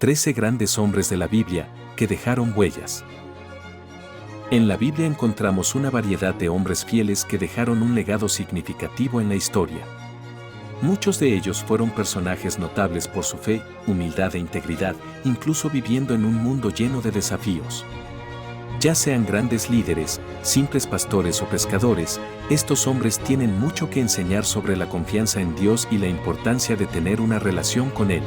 13 grandes hombres de la Biblia que dejaron huellas. En la Biblia encontramos una variedad de hombres fieles que dejaron un legado significativo en la historia. Muchos de ellos fueron personajes notables por su fe, humildad e integridad, incluso viviendo en un mundo lleno de desafíos. Ya sean grandes líderes, simples pastores o pescadores, estos hombres tienen mucho que enseñar sobre la confianza en Dios y la importancia de tener una relación con Él.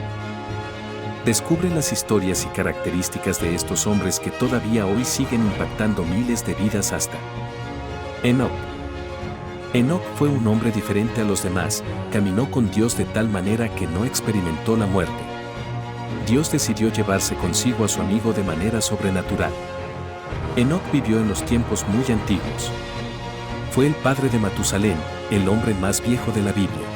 Descubre las historias y características de estos hombres que todavía hoy siguen impactando miles de vidas hasta Enoc. Enoc fue un hombre diferente a los demás, caminó con Dios de tal manera que no experimentó la muerte. Dios decidió llevarse consigo a su amigo de manera sobrenatural. Enoc vivió en los tiempos muy antiguos. Fue el padre de Matusalén, el hombre más viejo de la Biblia.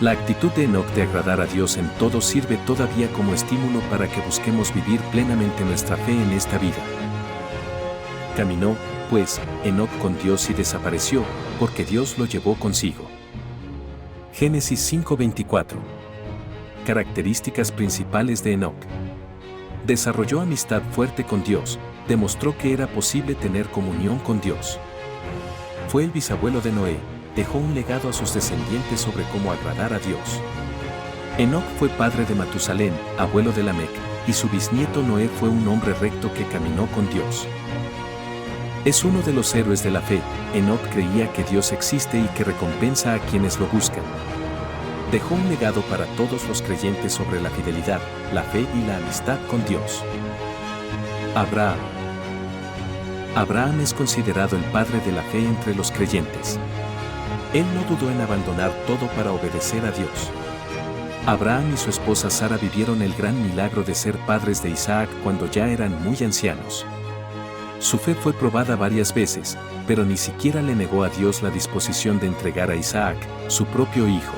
La actitud de Enoc de agradar a Dios en todo sirve todavía como estímulo para que busquemos vivir plenamente nuestra fe en esta vida. Caminó, pues, Enoc con Dios y desapareció, porque Dios lo llevó consigo. Génesis 5:24. Características principales de Enoc. Desarrolló amistad fuerte con Dios, demostró que era posible tener comunión con Dios. Fue el bisabuelo de Noé, dejó un legado a sus descendientes sobre cómo agradar a Dios. Enoc fue padre de Matusalén, abuelo de Lamec, y su bisnieto Noé fue un hombre recto que caminó con Dios. Es uno de los héroes de la fe. Enoc creía que Dios existe y que recompensa a quienes lo buscan. Dejó un legado para todos los creyentes sobre la fidelidad, la fe y la amistad con Dios. Abraham. Abraham es considerado el padre de la fe entre los creyentes. Él no dudó en abandonar todo para obedecer a Dios. Abraham y su esposa Sara vivieron el gran milagro de ser padres de Isaac cuando ya eran muy ancianos. Su fe fue probada varias veces, pero ni siquiera le negó a Dios la disposición de entregar a Isaac, su propio hijo.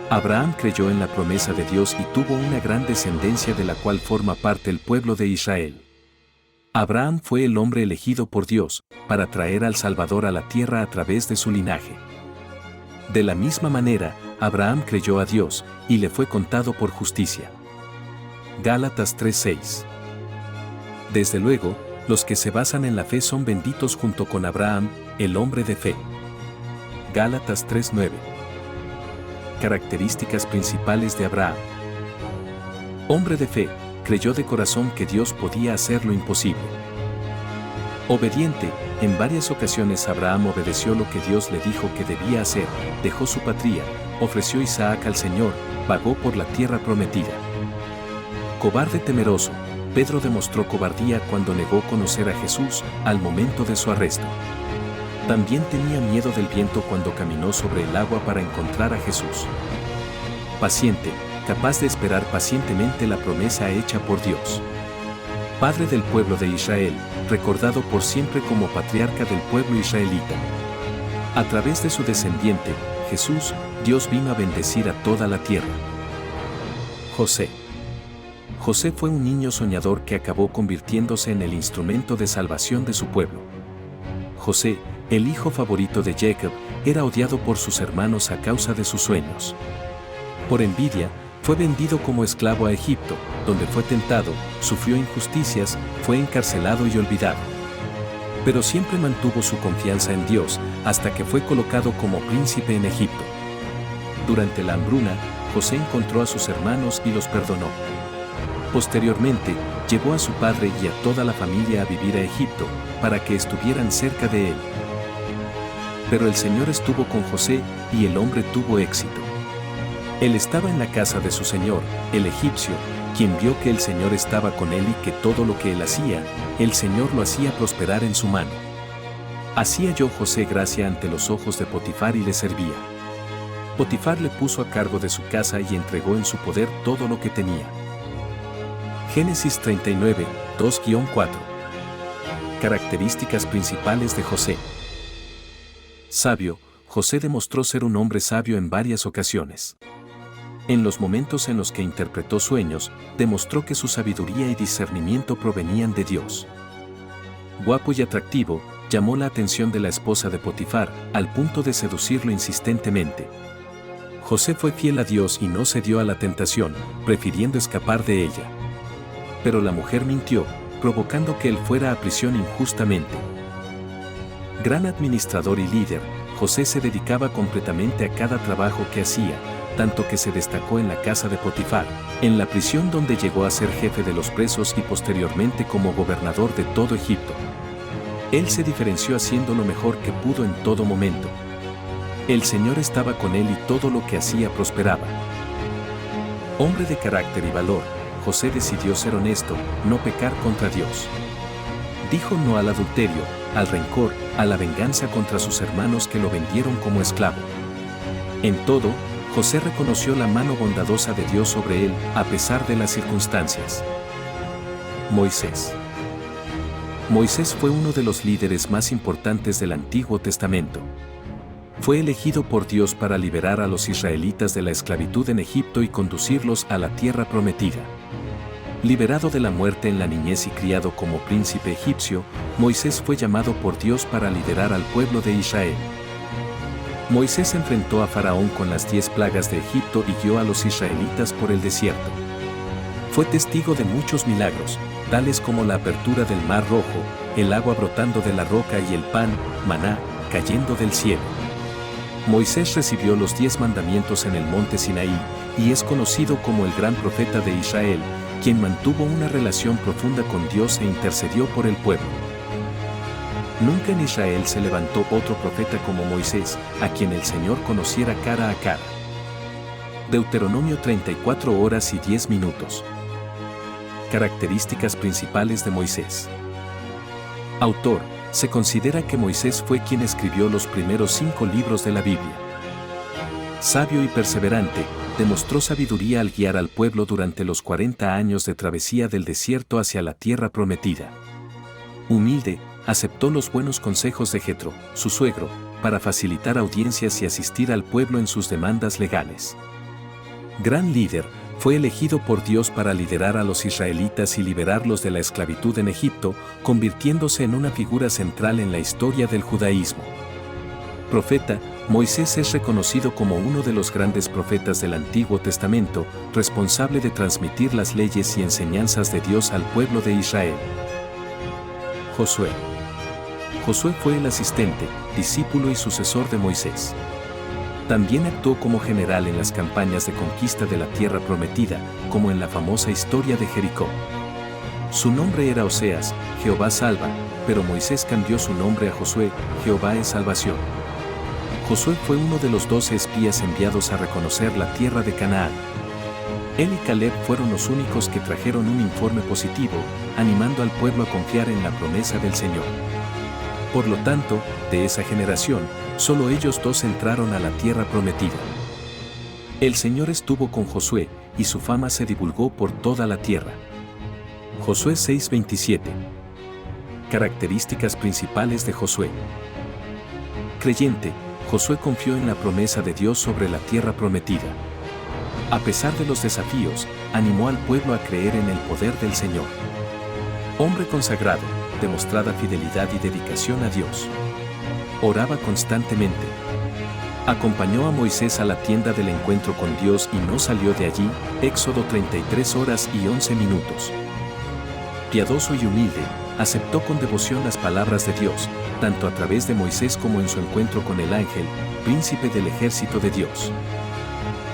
Abraham creyó en la promesa de Dios y tuvo una gran descendencia de la cual forma parte el pueblo de Israel. Abraham fue el hombre elegido por Dios para traer al Salvador a la tierra a través de su linaje. De la misma manera, Abraham creyó a Dios y le fue contado por justicia. Gálatas 3:6. Desde luego, los que se basan en la fe son benditos junto con Abraham, el hombre de fe. Gálatas 3:9. Características principales de Abraham. Hombre de fe, creyó de corazón que Dios podía hacer lo imposible. Obediente, en varias ocasiones Abraham obedeció lo que Dios le dijo que debía hacer, dejó su patria, ofreció Isaac al Señor, vagó por la tierra prometida. Cobarde temeroso, Pedro demostró cobardía cuando negó conocer a Jesús al momento de su arresto. También tenía miedo del viento cuando caminó sobre el agua para encontrar a Jesús. Paciente, capaz de esperar pacientemente la promesa hecha por Dios. Padre del pueblo de Israel, recordado por siempre como patriarca del pueblo israelita. A través de su descendiente, Jesús, Dios vino a bendecir a toda la tierra. José. José fue un niño soñador que acabó convirtiéndose en el instrumento de salvación de su pueblo. José, el hijo favorito de Jacob, era odiado por sus hermanos a causa de sus sueños. Por envidia, fue vendido como esclavo a Egipto, donde fue tentado, sufrió injusticias, fue encarcelado y olvidado. Pero siempre mantuvo su confianza en Dios, hasta que fue colocado como príncipe en Egipto. Durante la hambruna, José encontró a sus hermanos y los perdonó. Posteriormente, llevó a su padre y a toda la familia a vivir a Egipto, para que estuvieran cerca de él. Pero el Señor estuvo con José, y el hombre tuvo éxito. Él estaba en la casa de su señor, el egipcio, quien vio que el Señor estaba con él y que todo lo que él hacía, el Señor lo hacía prosperar en su mano. Así halló José gracia ante los ojos de Potifar y le servía. Potifar le puso a cargo de su casa y entregó en su poder todo lo que tenía. Génesis 39, 2-4. Características principales de José. Sabio, José demostró ser un hombre sabio en varias ocasiones. En los momentos en los que interpretó sueños, demostró que su sabiduría y discernimiento provenían de Dios. Guapo y atractivo, llamó la atención de la esposa de Potifar, al punto de seducirlo insistentemente. José fue fiel a Dios y no cedió a la tentación, prefiriendo escapar de ella. Pero la mujer mintió, provocando que él fuera a prisión injustamente. Gran administrador y líder, José se dedicaba completamente a cada trabajo que hacía, tanto que se destacó en la casa de Potifar, en la prisión donde llegó a ser jefe de los presos y posteriormente como gobernador de todo Egipto. Él se diferenció haciendo lo mejor que pudo en todo momento. El Señor estaba con él y todo lo que hacía prosperaba. Hombre de carácter y valor, José decidió ser honesto, no pecar contra Dios. Dijo no al adulterio, al rencor, a la venganza contra sus hermanos que lo vendieron como esclavo. En todo, José reconoció la mano bondadosa de Dios sobre él, a pesar de las circunstancias. Moisés. Moisés fue uno de los líderes más importantes del Antiguo Testamento. Fue elegido por Dios para liberar a los israelitas de la esclavitud en Egipto y conducirlos a la tierra prometida. Liberado de la muerte en la niñez y criado como príncipe egipcio, Moisés fue llamado por Dios para liderar al pueblo de Israel. Moisés enfrentó a Faraón con las 10 plagas de Egipto y guió a los israelitas por el desierto. Fue testigo de muchos milagros, tales como la apertura del Mar Rojo, el agua brotando de la roca y el pan, maná, cayendo del cielo. Moisés recibió los 10 mandamientos en el monte Sinaí, y es conocido como el gran profeta de Israel, quien mantuvo una relación profunda con Dios e intercedió por el pueblo. Nunca en Israel se levantó otro profeta como Moisés, a quien el Señor conociera cara a cara. Deuteronomio 34 horas y 10 minutos. Características principales de Moisés. Autor. Se considera que Moisés fue quien escribió los primeros 5 libros de la Biblia. Sabio y perseverante, demostró sabiduría al guiar al pueblo durante los 40 años de travesía del desierto hacia la tierra prometida. Humilde, aceptó los buenos consejos de Jetro, su suegro, para facilitar audiencias y asistir al pueblo en sus demandas legales. Gran líder, fue elegido por Dios para liderar a los israelitas y liberarlos de la esclavitud en Egipto, convirtiéndose en una figura central en la historia del judaísmo. Profeta, Moisés es reconocido como uno de los grandes profetas del Antiguo Testamento, responsable de transmitir las leyes y enseñanzas de Dios al pueblo de Israel. Josué. Josué fue el asistente, discípulo y sucesor de Moisés. También actuó como general en las campañas de conquista de la tierra prometida, como en la famosa historia de Jericó. Su nombre era Oseas, Jehová salva, pero Moisés cambió su nombre a Josué, Jehová es salvación. Josué fue uno de los 12 espías enviados a reconocer la tierra de Canaán. Él y Caleb fueron los únicos que trajeron un informe positivo, animando al pueblo a confiar en la promesa del Señor. Por lo tanto, de esa generación, solo ellos 2 entraron a la tierra prometida. El Señor estuvo con Josué, y su fama se divulgó por toda la tierra. Josué 6:27. Características principales de Josué. Creyente, Josué confió en la promesa de Dios sobre la tierra prometida. A pesar de los desafíos, animó al pueblo a creer en el poder del Señor. Hombre consagrado, demostrada fidelidad y dedicación a Dios. Oraba constantemente. Acompañó a Moisés a la tienda del encuentro con Dios y no salió de allí, Éxodo 33 horas y 11 minutos. Piadoso y humilde, aceptó con devoción las palabras de Dios, tanto a través de Moisés como en su encuentro con el ángel, príncipe del ejército de Dios.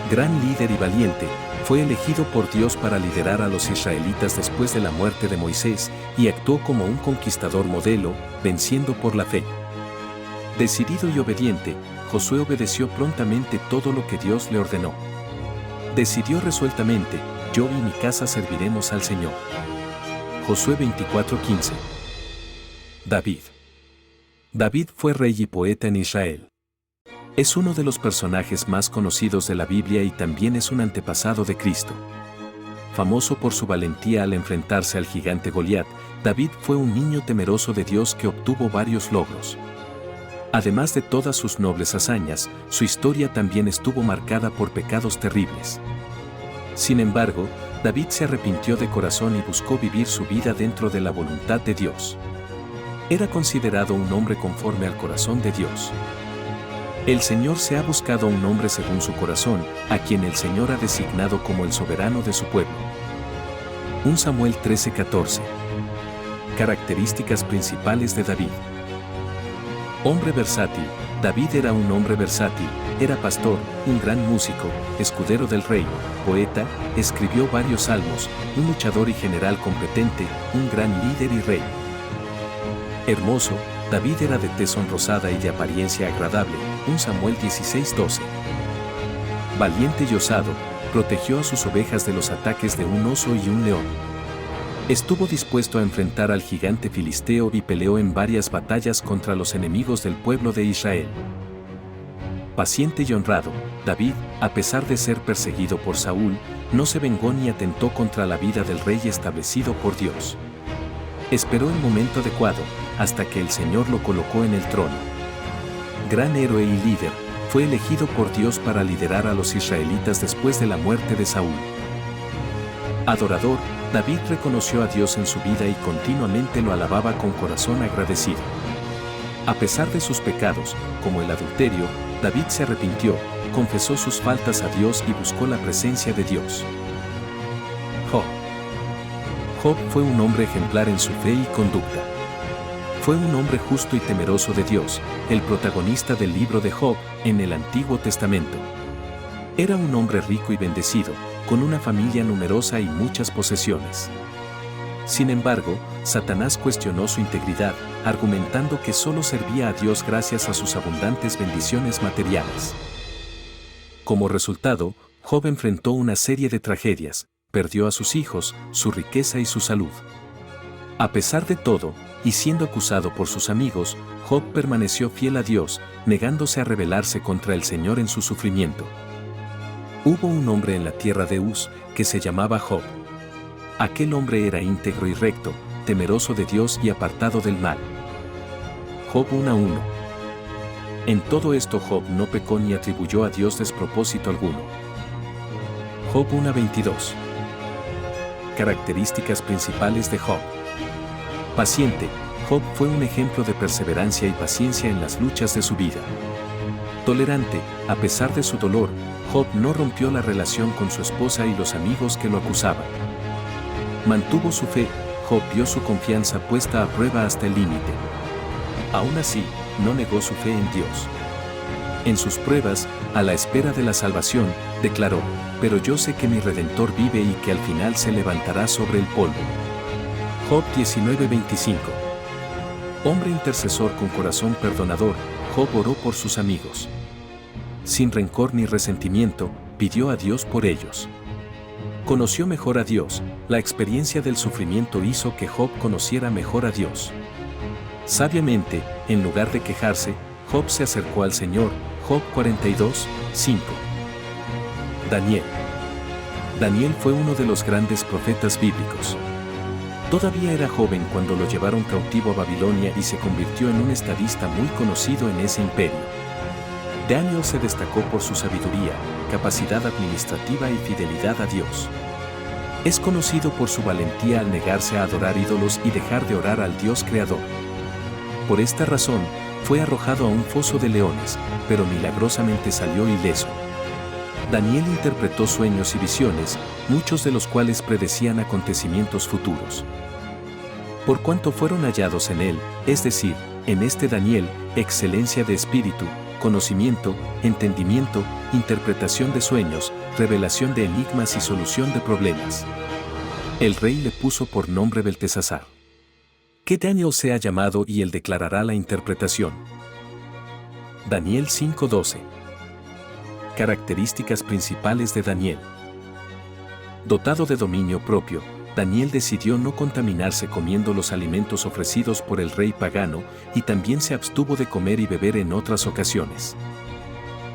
Gran líder y valiente, fue elegido por Dios para liderar a los israelitas después de la muerte de Moisés y actuó como un conquistador modelo, venciendo por la fe. Decidido y obediente, Josué obedeció prontamente todo lo que Dios le ordenó. Decidió resueltamente, yo y mi casa serviremos al Señor. Josué 24:15. David. David fue rey y poeta en Israel. Es uno de los personajes más conocidos de la Biblia y también es un antepasado de Cristo. Famoso por su valentía al enfrentarse al gigante Goliat, David fue un niño temeroso de Dios que obtuvo varios logros. Además de todas sus nobles hazañas, su historia también estuvo marcada por pecados terribles. Sin embargo, David se arrepintió de corazón y buscó vivir su vida dentro de la voluntad de Dios. Era considerado un hombre conforme al corazón de Dios. El Señor se ha buscado a un hombre según su corazón, a quien el Señor ha designado como el soberano de su pueblo. 1 Samuel 13:14. Características principales de David. Hombre versátil. David era un hombre versátil, era pastor, un gran músico, escudero del rey, poeta, escribió varios salmos, un luchador y general competente, un gran líder y rey. Hermoso, David era de tez sonrosada y de apariencia agradable, 1 Samuel 16:12. Valiente y osado, protegió a sus ovejas de los ataques de un oso y un león. Estuvo dispuesto a enfrentar al gigante filisteo y peleó en varias batallas contra los enemigos del pueblo de Israel. Paciente y honrado, David, a pesar de ser perseguido por Saúl, no se vengó ni atentó contra la vida del rey establecido por Dios. Esperó el momento adecuado, hasta que el Señor lo colocó en el trono. Gran héroe y líder, fue elegido por Dios para liderar a los israelitas después de la muerte de Saúl. Adorador, David reconoció a Dios en su vida y continuamente lo alababa con corazón agradecido. A pesar de sus pecados, como el adulterio, David se arrepintió, confesó sus faltas a Dios y buscó la presencia de Dios. Job. Job fue un hombre ejemplar en su fe y conducta. Fue un hombre justo y temeroso de Dios, el protagonista del libro de Job en el Antiguo Testamento. Era un hombre rico y bendecido, con una familia numerosa y muchas posesiones. Sin embargo, Satanás cuestionó su integridad, argumentando que solo servía a Dios gracias a sus abundantes bendiciones materiales. Como resultado, Job enfrentó una serie de tragedias, perdió a sus hijos, su riqueza y su salud. A pesar de todo, y siendo acusado por sus amigos, Job permaneció fiel a Dios, negándose a rebelarse contra el Señor en su sufrimiento. Hubo un hombre en la tierra de Uz, que se llamaba Job. Aquel hombre era íntegro y recto, temeroso de Dios y apartado del mal. Job 1:1. En todo esto Job no pecó ni atribuyó a Dios despropósito alguno. Job 1:22. Características principales de Job. Paciente, Job fue un ejemplo de perseverancia y paciencia en las luchas de su vida. Tolerante, a pesar de su dolor, Job no rompió la relación con su esposa y los amigos que lo acusaban. Mantuvo su fe, Job vio su confianza puesta a prueba hasta el límite. Aún así, no negó su fe en Dios. En sus pruebas, a la espera de la salvación, declaró: pero yo sé que mi Redentor vive y que al final se levantará sobre el polvo. Job 19:25. Hombre intercesor con corazón perdonador, Job oró por sus amigos. Sin rencor ni resentimiento, pidió a Dios por ellos. Conoció mejor a Dios, la experiencia del sufrimiento hizo que Job conociera mejor a Dios. Sabiamente, en lugar de quejarse, Job se acercó al Señor, Job 42:5. Daniel. Daniel fue uno de los grandes profetas bíblicos. Todavía era joven cuando lo llevaron cautivo a Babilonia y se convirtió en un estadista muy conocido en ese imperio. Daniel se destacó por su sabiduría, capacidad administrativa y fidelidad a Dios. Es conocido por su valentía al negarse a adorar ídolos y dejar de orar al Dios creador. Por esta razón, fue arrojado a un foso de leones, pero milagrosamente salió ileso. Daniel interpretó sueños y visiones, muchos de los cuales predecían acontecimientos futuros. Por cuanto fueron hallados en él, es decir, en este Daniel, excelencia de espíritu, conocimiento, entendimiento, interpretación de sueños, revelación de enigmas y solución de problemas. El rey le puso por nombre Beltesazar. Que Daniel sea llamado y él declarará la interpretación. Daniel 5:12. Características principales de Daniel. Dotado de dominio propio, Daniel decidió no contaminarse comiendo los alimentos ofrecidos por el rey pagano y también se abstuvo de comer y beber en otras ocasiones.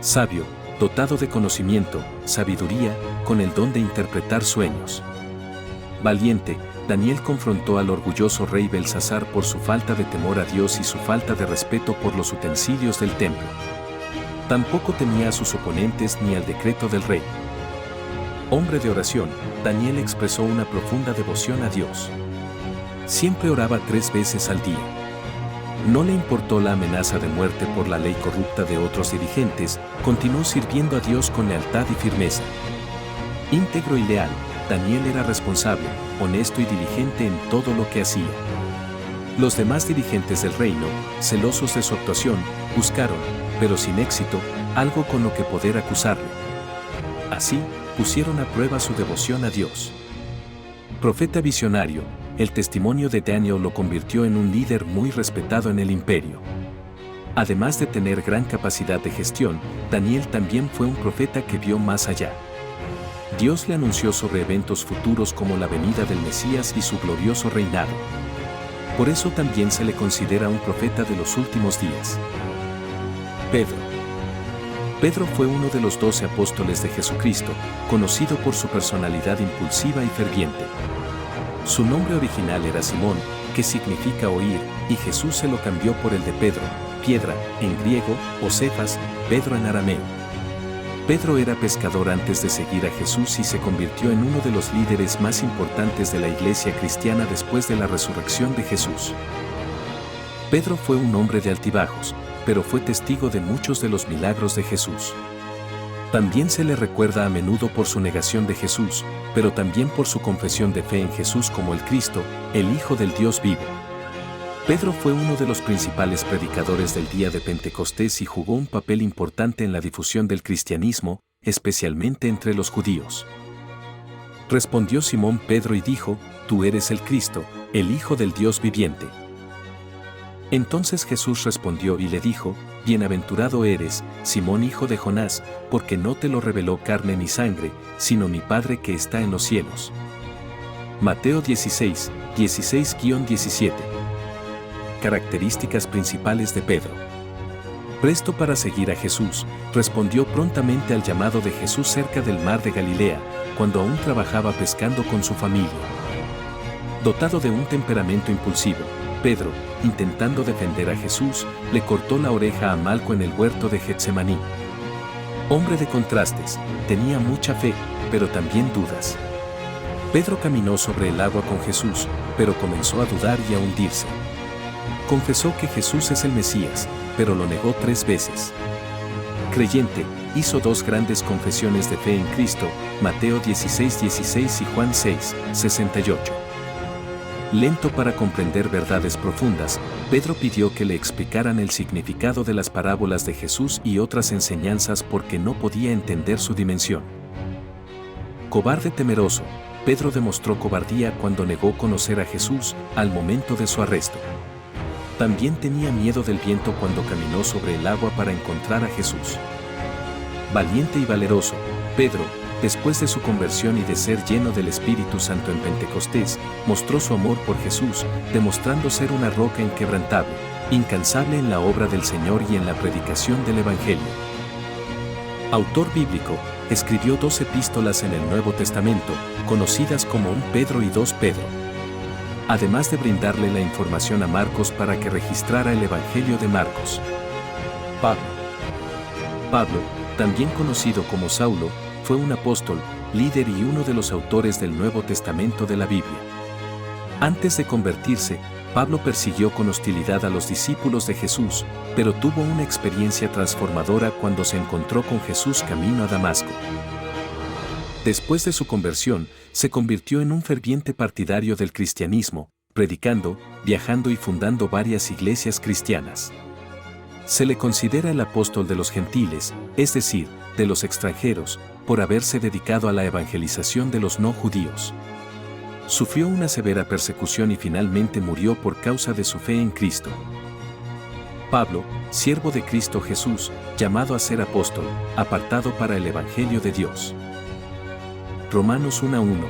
Sabio, dotado de conocimiento, sabiduría, con el don de interpretar sueños. Valiente, Daniel confrontó al orgulloso rey Belsasar por su falta de temor a Dios y su falta de respeto por los utensilios del templo. Tampoco temía a sus oponentes ni al decreto del rey. Hombre de oración, Daniel expresó una profunda devoción a Dios. Siempre oraba 3 veces al día. No le importó la amenaza de muerte por la ley corrupta de otros dirigentes, continuó sirviendo a Dios con lealtad y firmeza. Íntegro y leal, Daniel era responsable, honesto y diligente en todo lo que hacía. Los demás dirigentes del reino, celosos de su actuación, buscaron, pero sin éxito, algo con lo que poder acusarle. Así, pusieron a prueba su devoción a Dios. Profeta visionario, el testimonio de Daniel lo convirtió en un líder muy respetado en el imperio. Además de tener gran capacidad de gestión, Daniel también fue un profeta que vio más allá. Dios le anunció sobre eventos futuros como la venida del Mesías y su glorioso reinado. Por eso también se le considera un profeta de los últimos días. Pedro fue uno de los 12 apóstoles de Jesucristo, conocido por su personalidad impulsiva y ferviente. Su nombre original era Simón, que significa oír, y Jesús se lo cambió por el de Pedro, piedra, en griego, o Cefas, Pedro en arameo. Pedro era pescador antes de seguir a Jesús y se convirtió en uno de los líderes más importantes de la iglesia cristiana después de la resurrección de Jesús. Pedro fue un hombre de altibajos, pero fue testigo de muchos de los milagros de Jesús. También se le recuerda a menudo por su negación de Jesús, pero también por su confesión de fe en Jesús como el Cristo, el Hijo del Dios vivo. Pedro fue uno de los principales predicadores del día de Pentecostés y jugó un papel importante en la difusión del cristianismo, especialmente entre los judíos. Respondió Simón Pedro y dijo: «Tú eres el Cristo, el Hijo del Dios viviente». Entonces Jesús respondió y le dijo: «Bienaventurado eres, Simón hijo de Jonás, porque no te lo reveló carne ni sangre, sino mi Padre que está en los cielos». Mateo 16, 16-17. Características principales de Pedro. Presto para seguir a Jesús, respondió prontamente al llamado de Jesús cerca del mar de Galilea, cuando aún trabajaba pescando con su familia. Dotado de un temperamento impulsivo, Pedro, intentando defender a Jesús, le cortó la oreja a Malco en el huerto de Getsemaní. Hombre de contrastes, tenía mucha fe, pero también dudas. Pedro caminó sobre el agua con Jesús, pero comenzó a dudar y a hundirse. Confesó que Jesús es el Mesías, pero lo negó 3 veces. Creyente, hizo 2 grandes confesiones de fe en Cristo, Mateo 16:16 y Juan 6:68. Lento para comprender verdades profundas, Pedro pidió que le explicaran el significado de las parábolas de Jesús y otras enseñanzas porque no podía entender su dimensión. Cobarde temeroso, Pedro demostró cobardía cuando negó conocer a Jesús al momento de su arresto. También tenía miedo del viento cuando caminó sobre el agua para encontrar a Jesús. Valiente y valeroso, Pedro, después de su conversión y de ser lleno del Espíritu Santo en Pentecostés, mostró su amor por Jesús, demostrando ser una roca inquebrantable, incansable en la obra del Señor y en la predicación del Evangelio. Autor bíblico, escribió 2 epístolas en el Nuevo Testamento, conocidas como 1 Pedro y 2 Pedro. Además de brindarle la información a Marcos para que registrara el Evangelio de Marcos. Pablo, también conocido como Saulo, fue un apóstol, líder y uno de los autores del Nuevo Testamento de la Biblia. Antes de convertirse, Pablo persiguió con hostilidad a los discípulos de Jesús, pero tuvo una experiencia transformadora cuando se encontró con Jesús camino a Damasco. Después de su conversión, se convirtió en un ferviente partidario del cristianismo, predicando, viajando y fundando varias iglesias cristianas. Se le considera el apóstol de los gentiles, es decir, de los extranjeros, por haberse dedicado a la evangelización de los no judíos. Sufrió una severa persecución y finalmente murió por causa de su fe en Cristo. Pablo, siervo de Cristo Jesús, llamado a ser apóstol, apartado para el Evangelio de Dios. Romanos 1:1.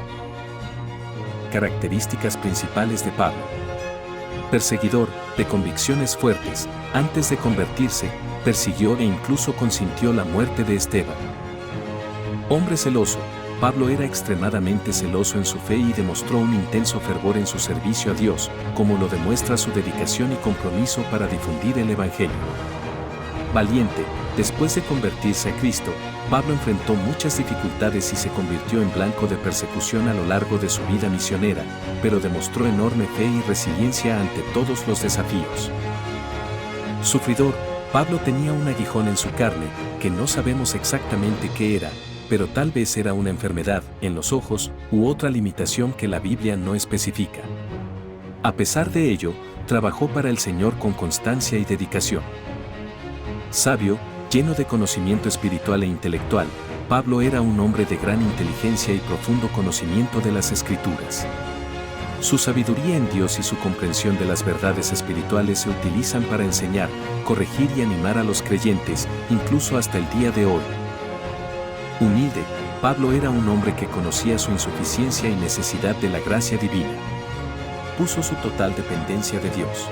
Características principales de Pablo. Perseguidor, de convicciones fuertes, antes de convertirse, persiguió e incluso consintió la muerte de Esteban. Hombre celoso, Pablo era extremadamente celoso en su fe y demostró un intenso fervor en su servicio a Dios, como lo demuestra su dedicación y compromiso para difundir el Evangelio. Valiente, después de convertirse a Cristo, Pablo enfrentó muchas dificultades y se convirtió en blanco de persecución a lo largo de su vida misionera, pero demostró enorme fe y resiliencia ante todos los desafíos. Sufridor, Pablo tenía un aguijón en su carne, que no sabemos exactamente qué era, pero tal vez era una enfermedad en los ojos u otra limitación que la Biblia no especifica. A pesar de ello, trabajó para el Señor con constancia y dedicación. Sabio, lleno de conocimiento espiritual e intelectual, Pablo era un hombre de gran inteligencia y profundo conocimiento de las Escrituras. Su sabiduría en Dios y su comprensión de las verdades espirituales se utilizan para enseñar, corregir y animar a los creyentes, incluso hasta el día de hoy. Humilde, Pablo era un hombre que conocía su insuficiencia y necesidad de la gracia divina. Puso su total dependencia de Dios.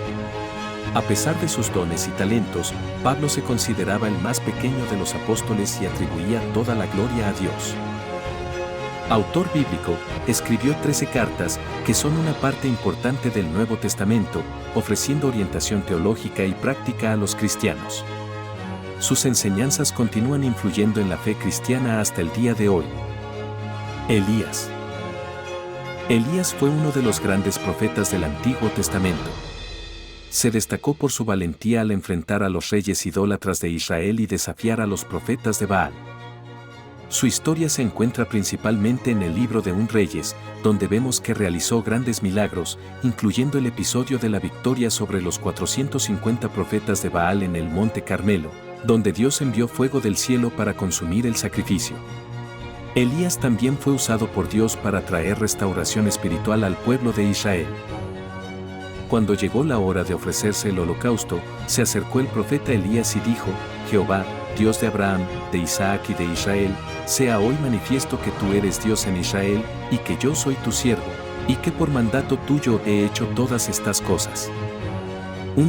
A pesar de sus dones y talentos, Pablo se consideraba el más pequeño de los apóstoles y atribuía toda la gloria a Dios. Autor bíblico, escribió 13 cartas, que son una parte importante del Nuevo Testamento, ofreciendo orientación teológica y práctica a los cristianos. Sus enseñanzas continúan influyendo en la fe cristiana hasta el día de hoy. Elías. Elías fue uno de los grandes profetas del Antiguo Testamento. Se destacó por su valentía al enfrentar a los reyes idólatras de Israel y desafiar a los profetas de Baal. Su historia se encuentra principalmente en el libro de Reyes, donde vemos que realizó grandes milagros, incluyendo el episodio de la victoria sobre los 450 profetas de Baal en el Monte Carmelo, donde Dios envió fuego del cielo para consumir el sacrificio. Elías también fue usado por Dios para traer restauración espiritual al pueblo de Israel. Cuando llegó la hora de ofrecerse el holocausto, se acercó el profeta Elías y dijo: Jehová, Dios de Abraham, de Isaac y de Israel, sea hoy manifiesto que tú eres Dios en Israel, y que yo soy tu siervo, y que por mandato tuyo he hecho todas estas cosas.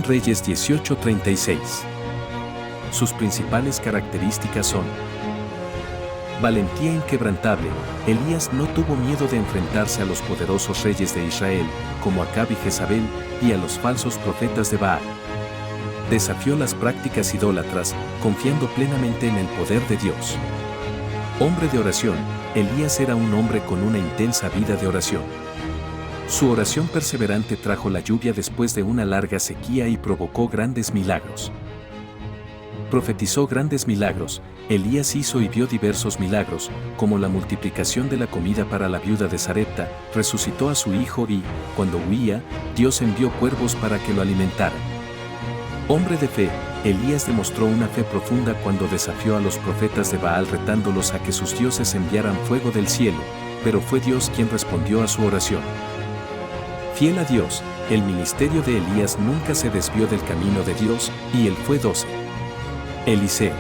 Reyes 18:36. Sus principales características son: valentía inquebrantable. Elías no tuvo miedo de enfrentarse a los poderosos reyes de Israel, como Acab y Jezabel, y a los falsos profetas de Baal. Desafió las prácticas idólatras, confiando plenamente en el poder de Dios. Hombre de oración, Elías era un hombre con una intensa vida de oración. Su oración perseverante trajo la lluvia después de una larga sequía y provocó grandes milagros. Profetizó grandes milagros. Elías hizo y vio diversos milagros, como la multiplicación de la comida para la viuda de Sarepta, resucitó a su hijo y, cuando huía, Dios envió cuervos para que lo alimentaran. Hombre de fe, Elías demostró una fe profunda cuando desafió a los profetas de Baal retándolos a que sus dioses enviaran fuego del cielo, pero fue Dios quien respondió a su oración. Fiel a Dios, el ministerio de Elías nunca se desvió del camino de Dios, y él fue 12. Eliseo.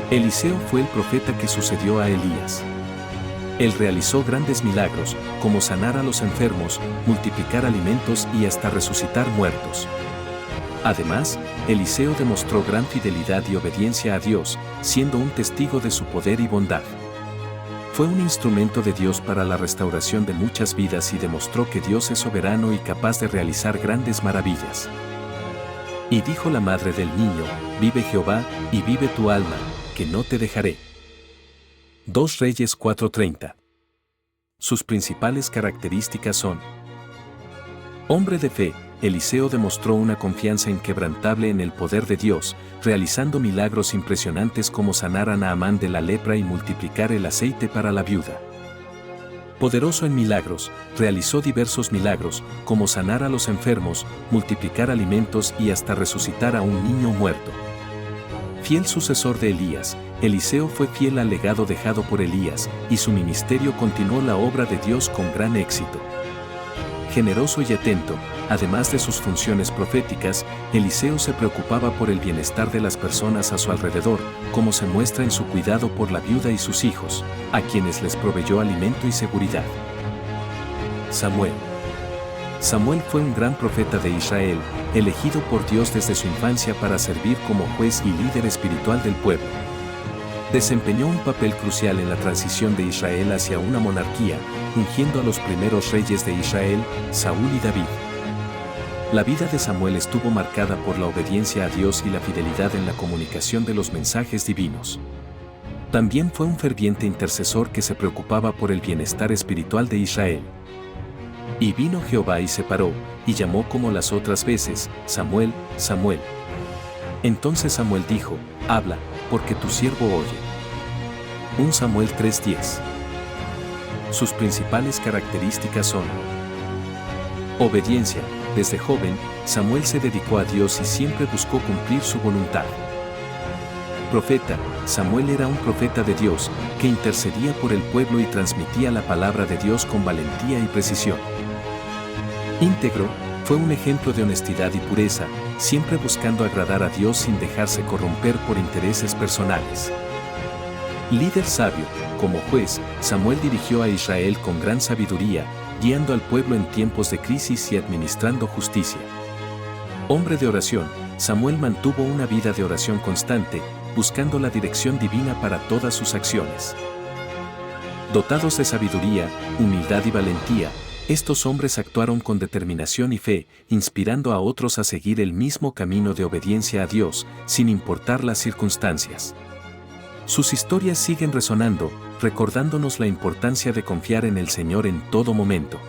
Eliseo fue el profeta que sucedió a Elías. Él realizó grandes milagros, como sanar a los enfermos, multiplicar alimentos y hasta resucitar muertos. Además, Eliseo demostró gran fidelidad y obediencia a Dios, siendo un testigo de su poder y bondad. Fue un instrumento de Dios para la restauración de muchas vidas y demostró que Dios es soberano y capaz de realizar grandes maravillas. Y dijo la madre del niño: vive Jehová, y vive tu alma, que no te dejaré. Reyes 4:30. Sus principales características son: hombre de fe, Eliseo demostró una confianza inquebrantable en el poder de Dios, realizando milagros impresionantes como sanar a Naamán de la lepra y multiplicar el aceite para la viuda. Poderoso en milagros, realizó diversos milagros, como sanar a los enfermos, multiplicar alimentos y hasta resucitar a un niño muerto. Fiel sucesor de Elías, Eliseo fue fiel al legado dejado por Elías, y su ministerio continuó la obra de Dios con gran éxito. Generoso y atento, además de sus funciones proféticas, Eliseo se preocupaba por el bienestar de las personas a su alrededor, como se muestra en su cuidado por la viuda y sus hijos, a quienes les proveyó alimento y seguridad. Samuel. Samuel fue un gran profeta de Israel, elegido por Dios desde su infancia para servir como juez y líder espiritual del pueblo. Desempeñó un papel crucial en la transición de Israel hacia una monarquía, ungiendo a los primeros reyes de Israel, Saúl y David. La vida de Samuel estuvo marcada por la obediencia a Dios y la fidelidad en la comunicación de los mensajes divinos. También fue un ferviente intercesor que se preocupaba por el bienestar espiritual de Israel. Y vino Jehová y se paró, y llamó como las otras veces, Samuel, Samuel. Entonces Samuel dijo, habla, porque tu siervo oye. 1 Samuel 3:10. Sus principales características son: obediencia. Desde joven, Samuel se dedicó a Dios y siempre buscó cumplir su voluntad. Profeta. Samuel era un profeta de Dios, que intercedía por el pueblo y transmitía la palabra de Dios con valentía y precisión. Íntegro. Fue un ejemplo de honestidad y pureza, siempre buscando agradar a Dios sin dejarse corromper por intereses personales. Líder sabio. Como juez, Samuel dirigió a Israel con gran sabiduría, guiando al pueblo en tiempos de crisis y administrando justicia. Hombre de oración. Samuel mantuvo una vida de oración constante, buscando la dirección divina para todas sus acciones. Dotados de sabiduría, humildad y valentía, estos hombres actuaron con determinación y fe, inspirando a otros a seguir el mismo camino de obediencia a Dios, sin importar las circunstancias. Sus historias siguen resonando, recordándonos la importancia de confiar en el Señor en todo momento.